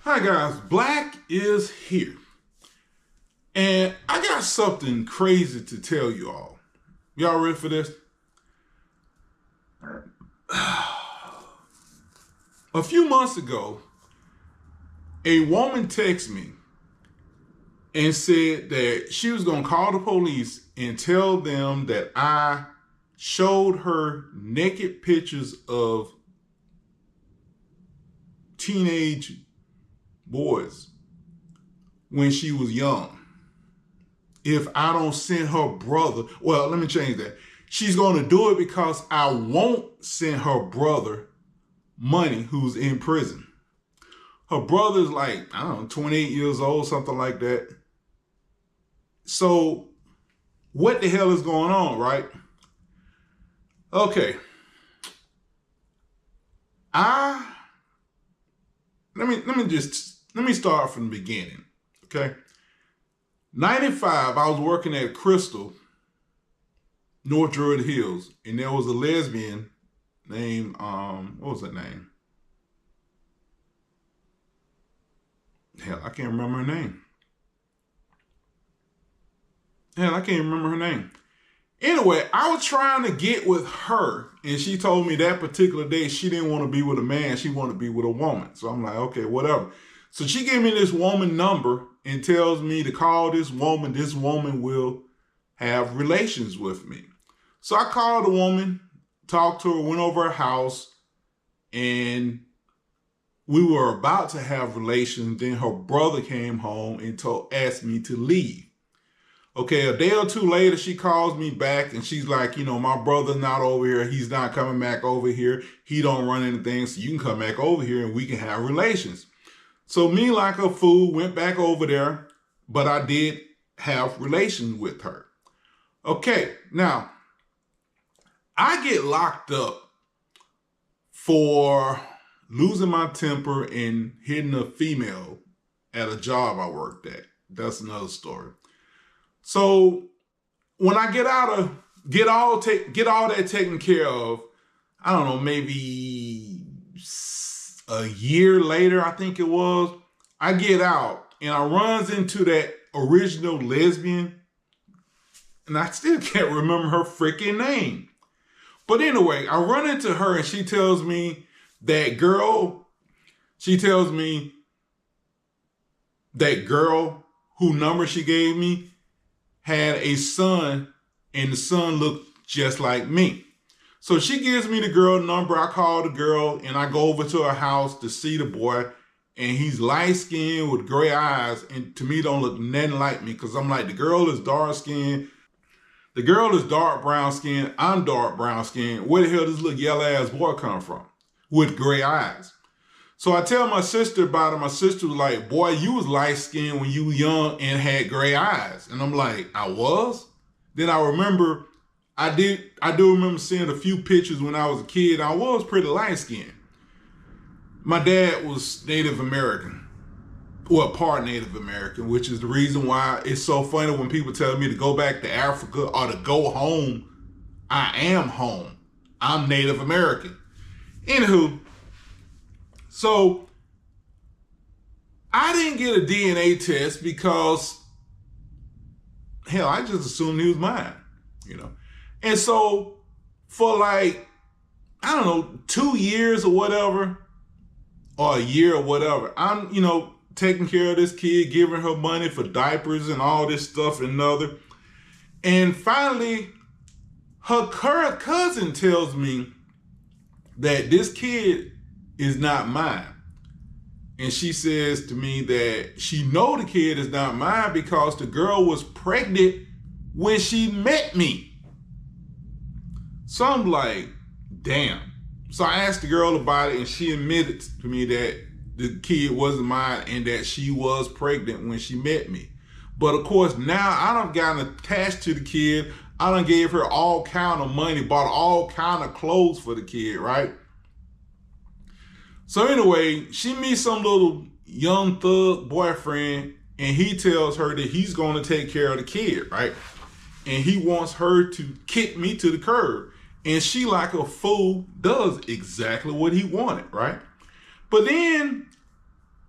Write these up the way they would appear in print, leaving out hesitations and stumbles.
Hi guys, Black is here. And I got something crazy to tell you all. Y'all ready for this? A few months ago, a woman texted me and said that she was going to call the police and tell them that I showed her naked pictures of teenage boys when she was young. If I don't send her brother, well, let me change that. She's going to do it because I won't send her brother money who's in prison. Her brother's like, I don't know, 28 years old, something like that. So what the hell is going on, right? Okay. Let me start from the beginning, okay? 95, I was working at Crystal, North Druid Hills, and there was a lesbian named, what was her name? Hell, I can't remember her name. Anyway, I was trying to get with her, and she told me that particular day she didn't want to be with a man, she wanted to be with a woman. So I'm like, okay, whatever. So she gave me this woman number and tells me to call this woman. This woman will have relations with me. So I called the woman, talked to her, went over her house, and we were about to have relations. Then her brother came home and asked me to leave. Okay, a day or two later, she calls me back and she's like, my brother's not over here. He's not coming back over here. He don't run anything, so you can come back over here and we can have relations. So me, like a fool, went back over there, but I did have relations with her. Okay, now, I get locked up for losing my temper and hitting a female at a job I worked at. That's another story. So when I get all that taken care of, I don't know, maybe a year later, I think it was, I get out and I runs into that original lesbian, and I still can't remember her freaking name. But anyway, I run into her and she tells me that girl whose number she gave me had a son, and the son looked just like me. So she gives me the girl number. I call the girl and I go over to her house to see the boy, and he's light-skinned with gray eyes, and to me don't look nothing like me, because I'm like, the girl is dark-skinned, the girl is dark brown-skinned, I'm dark brown-skinned. Where the hell does this little yellow-ass boy come from with gray eyes? So I tell my sister about it. My sister was like, boy, you was light-skinned when you were young and had gray eyes. And I'm like, I was? Then I remember, I do remember seeing a few pictures when I was a kid. I was pretty light-skinned. My dad was Native American. Well, part Native American, which is the reason why it's so funny when people tell me to go back to Africa or to go home. I am home. I'm Native American. Anywho, so I didn't get a DNA test because, hell, I just assumed he was mine, And so for like, I don't know, 2 years or whatever, or a year or whatever, I'm, taking care of this kid, giving her money for diapers and all this stuff and another. And finally, her current cousin tells me that this kid is not mine. And she says to me that she know the kid is not mine because the girl was pregnant when she met me. So I'm like, damn. So I asked the girl about it, and she admitted to me that the kid wasn't mine and that she was pregnant when she met me. But of course, now I done gotten attached to the kid. I done gave her all kind of money, bought all kind of clothes for the kid, right? So anyway, she meets some little young thug boyfriend, and he tells her that he's going to take care of the kid, right? And he wants her to kick me to the curb. And she, like a fool, does exactly what he wanted, right? But then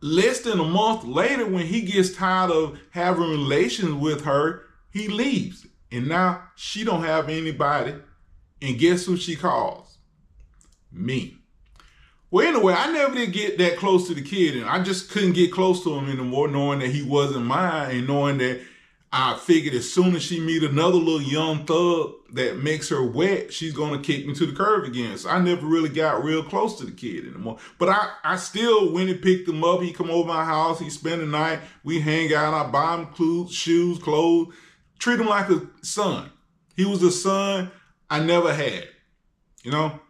less than a month later, when he gets tired of having relations with her, he leaves. And now she don't have anybody. And guess who she calls? Me. Well, anyway, I never did get that close to the kid, and I just couldn't get close to him anymore, knowing that he wasn't mine, and knowing that I figured as soon as she meet another little young thug that makes her wet, she's going to kick me to the curb again. So I never really got real close to the kid anymore. But I still went and picked him up. He come over my house. He spend the night. We hang out. I buy him clothes, shoes, clothes. Treat him like a son. He was a son I never had, you know?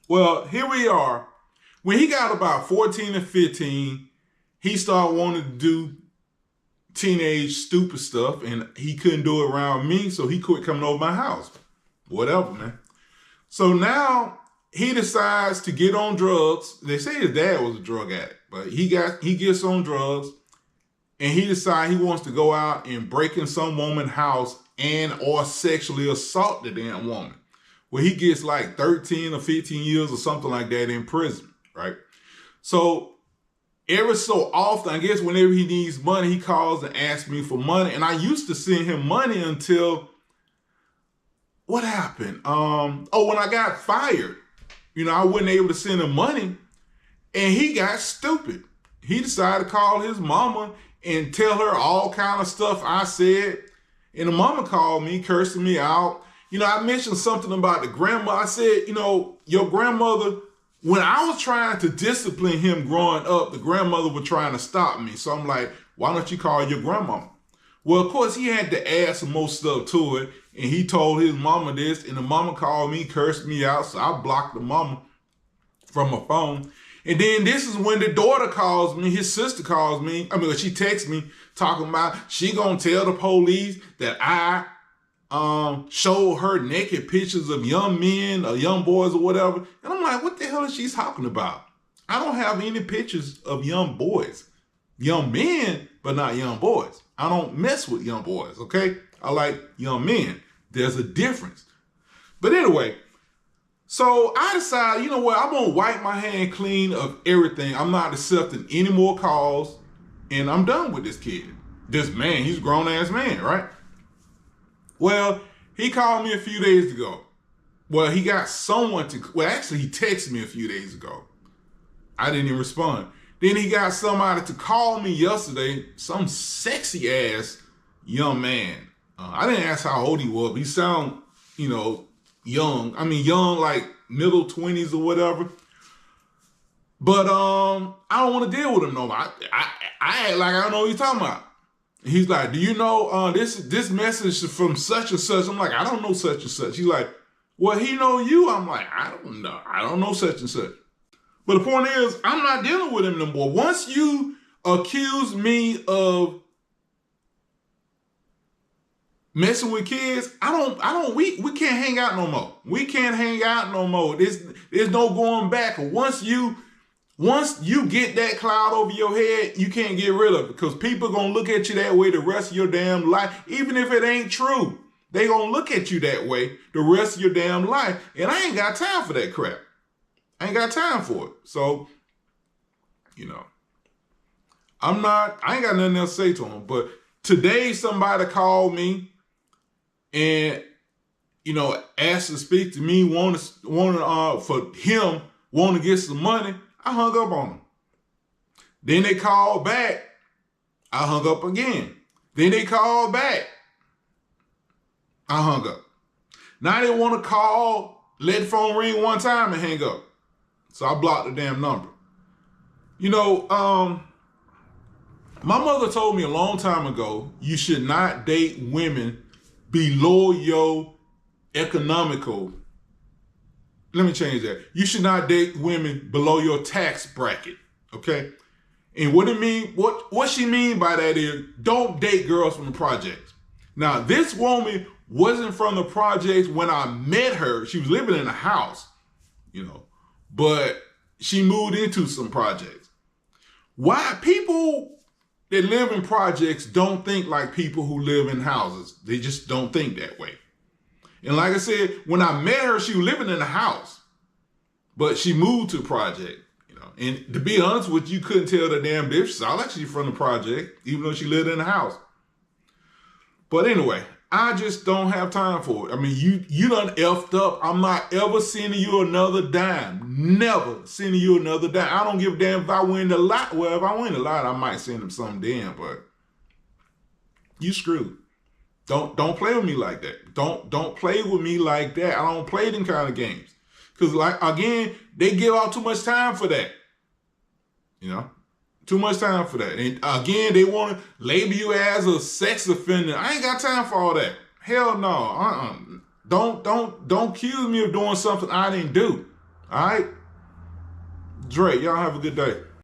Well, here we are. When he got about 14 or 15, he started wanting to do teenage stupid stuff, and he couldn't do it around me, so he quit coming over my house. Whatever, man. So now he decides to get on drugs. They say his dad was a drug addict, but he gets on drugs, and he decides he wants to go out and break in some woman's house and or sexually assault the damn woman. Well, he gets like 13 or 15 years or something like that in prison, right? So every so often, I guess whenever he needs money, he calls and asks me for money. And I used to send him money until, what happened? When I got fired, I wasn't able to send him money, and he got stupid. He decided to call his mama and tell her all kind of stuff I said. And the mama called me, cursing me out. I mentioned something about the grandma. I said, your grandmother, when I was trying to discipline him growing up, the grandmother was trying to stop me. So I'm like, why don't you call your grandmama? Well, of course, he had to add some more stuff to it. And he told his mama this, and the mama called me, cursed me out. So I blocked the mama from my phone. And then this is when the daughter calls me, his sister calls me. She texts me talking about she gonna tell the police that I showed her naked pictures of young men or young boys or whatever. And I'm like, what the hell is she talking about? I don't have any pictures of young boys. Young men, but not young boys. I don't mess with young boys, okay? I like young men. There's a difference. But anyway, so I decided, you know what? I'm going to wipe my hand clean of everything. I'm not accepting any more calls, and I'm done with this kid. This man, he's a grown-ass man, right? Well, he called me a few days ago. Well, he got someone to, actually, he texted me a few days ago. I didn't even respond. Then he got somebody to call me yesterday, some sexy ass young man. I didn't ask how old he was, but he sounded, young. Young, like middle 20s or whatever. But I don't want to deal with him no more. I act like I don't know what he's talking about. He's like, do you know this message from such and such? I'm like, I don't know such and such. He's like, well, he know you. I'm like, I don't know. I don't know such and such. But the point is, I'm not dealing with him no more. Once you accuse me of messing with kids, we can't hang out no more. We can't hang out no more. There's no going back. Once you get that cloud over your head, you can't get rid of it, because people going to look at you that way the rest of your damn life. Even if it ain't true, they going to look at you that way the rest of your damn life. And I ain't got time for that crap. I ain't got time for it. So, I ain't got nothing else to say to him. But today somebody called me and, asked to speak to me, wanted for him, want to get some money. I hung up on him. Then they called back. I hung up again. Then they called back. I hung up. Now they want to call, let the phone ring one time and hang up. So I blocked the damn number. My mother told me a long time ago, you should not date women below your economical. Let me change that. You should not date women below your tax bracket, okay? And what she mean by that is, don't date girls from the projects. Now, this woman wasn't from the projects when I met her. She was living in a house, but she moved into some projects. Why people that live in projects don't think like people who live in houses? They just don't think that way. And like I said, when I met her, she was living in a house, but she moved to a project, And to be honest with you, couldn't tell the damn difference. She sounded like she's from the project, even though she lived in the house. But anyway, I just don't have time for it. I mean, you done effed up. I'm not ever sending you another dime. Never sending you another dime. I don't give a damn if I win the lot. Well, if I win the lot, I might send him something then, but you screwed. Don't play with me like that. Don't play with me like that. I don't play them kind of games. Because, like, again, they give out too much time for that. Too much time for that. And again, they want to label you as a sex offender. I ain't got time for all that. Hell no. Don't accuse me of doing something I didn't do. All right? Drake, y'all have a good day.